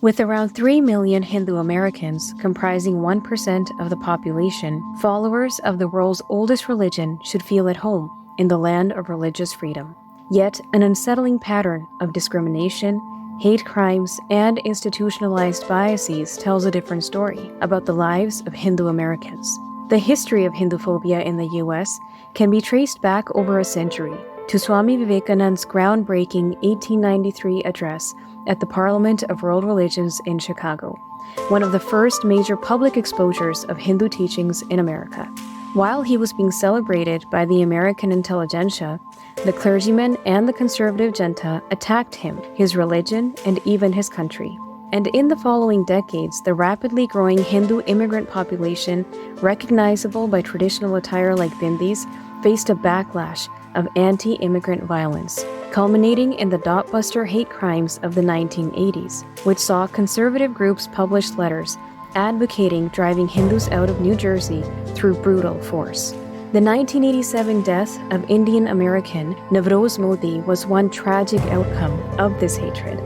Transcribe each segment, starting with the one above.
With around 3 million Hindu Americans comprising 1% of the population, followers of the world's oldest religion should feel at home in the land of religious freedom. Yet, an unsettling pattern of discrimination, hate crimes, and institutionalized biases tells a different story about the lives of Hindu Americans. The history of Hinduphobia in the U.S. can be traced back over a century to Swami Vivekananda's groundbreaking 1893 address at the Parliament of World Religions in Chicago, one of the first major public exposures of Hindu teachings in America. While he was being celebrated by the American intelligentsia, the clergymen and the conservative junta attacked him, his religion, and even his country. And in the following decades, the rapidly growing Hindu immigrant population, recognizable by traditional attire like bindis, faced a backlash of anti-immigrant violence, culminating in the dot-buster hate crimes of the 1980s, which saw conservative groups publish letters advocating driving Hindus out of New Jersey through brutal force. The 1987 death of Indian American Navroz Modi was one tragic outcome of this hatred.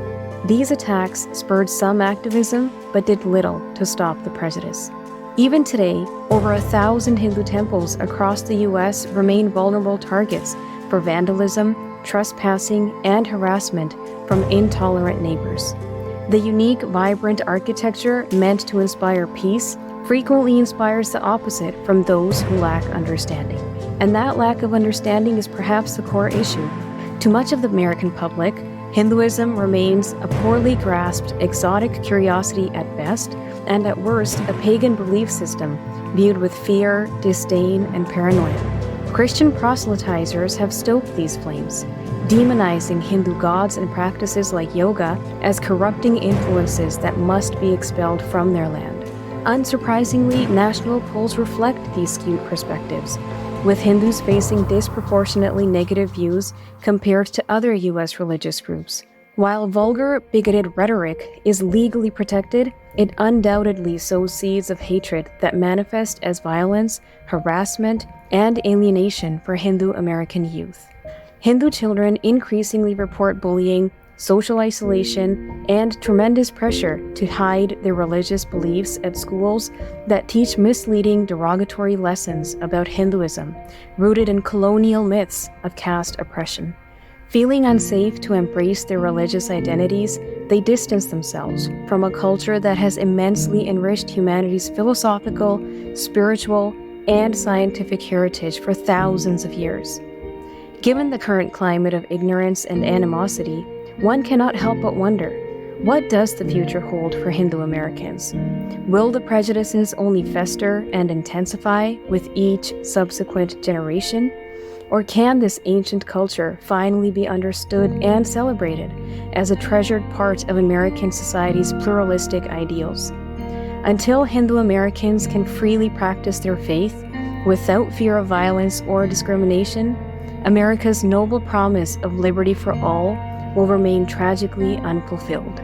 These attacks spurred some activism, but did little to stop the prejudice. Even today, over 1,000 Hindu temples across the U.S. remain vulnerable targets for vandalism, trespassing, and harassment from intolerant neighbors. The unique, vibrant architecture meant to inspire peace frequently inspires the opposite from those who lack understanding. And that lack of understanding is perhaps the core issue. To much of the American public, Hinduism remains a poorly grasped, exotic curiosity at best, and at worst, a pagan belief system viewed with fear, disdain, and paranoia. Christian proselytizers have stoked these flames, demonizing Hindu gods and practices like yoga as corrupting influences that must be expelled from their land. Unsurprisingly, national polls reflect these skewed perspectives, with Hindus facing disproportionately negative views compared to other U.S. religious groups. While vulgar, bigoted rhetoric is legally protected, it undoubtedly sows seeds of hatred that manifest as violence, harassment, and alienation for Hindu American youth. Hindu children increasingly report bullying, social isolation, and tremendous pressure to hide their religious beliefs at schools that teach misleading, derogatory lessons about Hinduism, rooted in colonial myths of caste oppression. Feeling unsafe to embrace their religious identities, they distance themselves from a culture that has immensely enriched humanity's philosophical, spiritual, and scientific heritage for thousands of years. Given the current climate of ignorance and animosity, one cannot help but wonder, what does the future hold for Hindu Americans? Will the prejudices only fester and intensify with each subsequent generation? Or can this ancient culture finally be understood and celebrated as a treasured part of American society's pluralistic ideals? Until Hindu Americans can freely practice their faith without fear of violence or discrimination, America's noble promise of liberty for all will remain tragically unfulfilled.